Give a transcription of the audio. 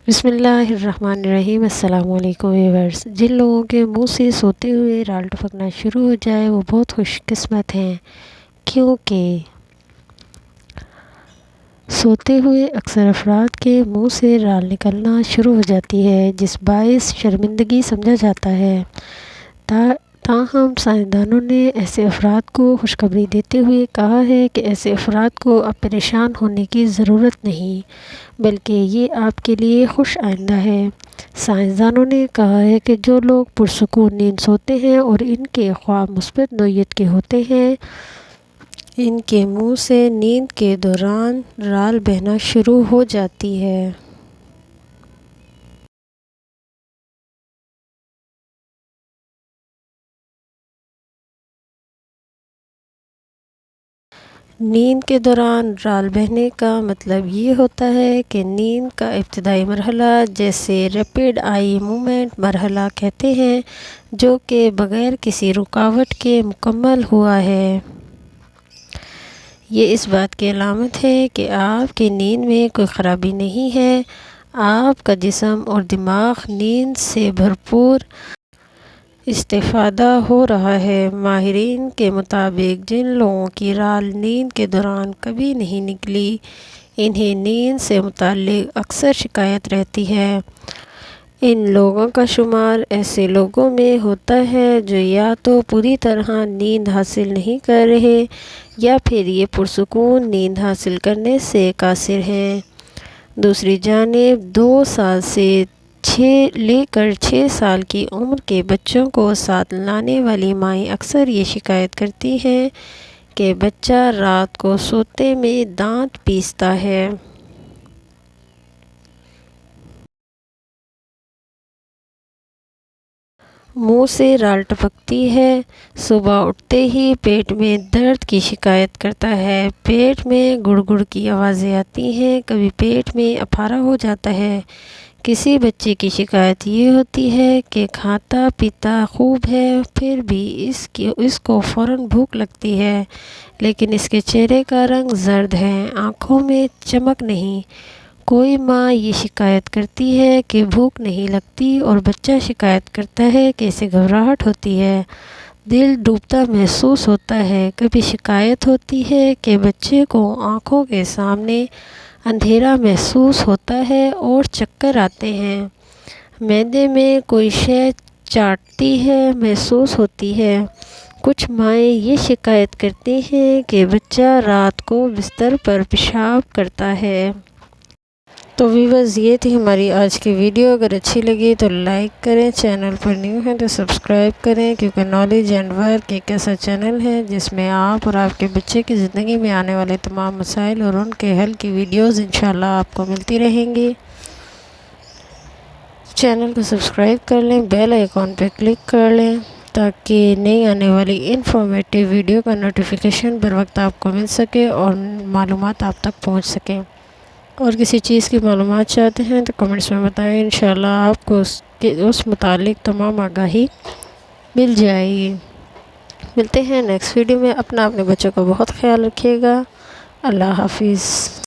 بسم اللہ الرحمن الرحیم۔ السلام علیکم ویورز۔ جن لوگوں کے منہ سے سوتے ہوئے رال ٹپکنا شروع ہو جائے وہ بہت خوش قسمت ہیں، کیونکہ سوتے ہوئے اکثر افراد کے منہ سے رال نکلنا شروع ہو جاتی ہے، جس باعث شرمندگی سمجھا جاتا ہے۔ تاہم سائنسدانوں نے ایسے افراد کو خوشخبری دیتے ہوئے کہا ہے کہ ایسے افراد کو اب پریشان ہونے کی ضرورت نہیں، بلکہ یہ آپ کے لیے خوش آئندہ ہے۔ سائنسدانوں نے کہا ہے کہ جو لوگ پرسکون نیند سوتے ہیں اور ان کے خواب مثبت نوعیت کے ہوتے ہیں، ان کے منہ سے نیند کے دوران رال بہنا شروع ہو جاتی ہے۔ نیند کے دوران رال بہنے کا مطلب یہ ہوتا ہے کہ نیند کا ابتدائی مرحلہ، جسے ریپڈ آئی موومنٹ مرحلہ کہتے ہیں، جو کہ بغیر کسی رکاوٹ کے مکمل ہوا ہے، یہ اس بات کی علامت ہے کہ آپ کی نیند میں کوئی خرابی نہیں ہے۔ آپ کا جسم اور دماغ نیند سے بھرپور استفادہ ہو رہا ہے۔ ماہرین کے مطابق جن لوگوں کی رال نیند کے دوران کبھی نہیں نکلی، انہیں نیند سے متعلق اکثر شکایت رہتی ہے۔ ان لوگوں کا شمار ایسے لوگوں میں ہوتا ہے جو یا تو پوری طرح نیند حاصل نہیں کر رہے یا پھر یہ پرسکون نیند حاصل کرنے سے قاصر ہیں۔ دوسری جانب 2 سال سے لے کر 6 سال کی عمر کے بچوں کو ساتھ لانے والی مائیں اکثر یہ شکایت کرتی ہیں کہ بچہ رات کو سوتے میں دانت پیستا ہے۔ منہ سے رال ٹپکتی ہے۔ صبح اٹھتے ہی پیٹ میں درد کی شکایت کرتا ہے۔ پیٹ میں گڑ گڑ کی آوازیں آتی ہیں۔ کبھی پیٹ میں اپارہ ہو جاتا ہے۔ کسی بچے کی شکایت یہ ہوتی ہے کہ کھاتا پیتا خوب ہے، پھر بھی اس کو فوراً بھوک لگتی ہے، لیکن اس کے چہرے کا رنگ زرد ہے، آنکھوں میں چمک نہیں۔ کوئی ماں یہ شکایت کرتی ہے کہ بھوک نہیں لگتی اور بچہ شکایت کرتا ہے کہ اسے گھبراہٹ ہوتی ہے، دل ڈوبتا محسوس ہوتا ہے۔ کبھی شکایت ہوتی ہے کہ بچے کو آنکھوں کے سامنے اندھیرا محسوس ہوتا ہے اور چکر آتے ہیں۔ معدے میں کوئی شے چاٹتی ہے محسوس ہوتی ہے۔ کچھ مائیں یہ شکایت کرتی ہیں کہ بچہ رات کو بستر پر پیشاب کرتا ہے۔ تو ویورز، یہ تھی ہماری آج کی ویڈیو۔ اگر اچھی لگی تو لائک کریں، چینل پر نیو ہیں تو سبسکرائب کریں، کیونکہ نالج اینڈ ورک ایک ایسا چینل ہے جس میں آپ اور آپ کے بچے کی زندگی میں آنے والے تمام مسائل اور ان کے حل کی ویڈیوز انشاءاللہ آپ کو ملتی رہیں گی۔ چینل کو سبسکرائب کر لیں، بیل آئیکن پہ کلک کر لیں تاکہ نئی آنے والی انفارمیٹیو ویڈیو کا نوٹیفیکیشن بر وقت آپ کو مل سکے اور معلومات آپ تک پہنچ سکیں۔ اور کسی چیز کی معلومات چاہتے ہیں تو کمنٹس میں بتائیں، انشاءاللہ آپ کو اس متعلق تمام آگاہی مل جائے گی۔ ملتے ہیں نیکسٹ ویڈیو میں۔ اپنے بچوں کا بہت خیال رکھیے گا۔ اللہ حافظ۔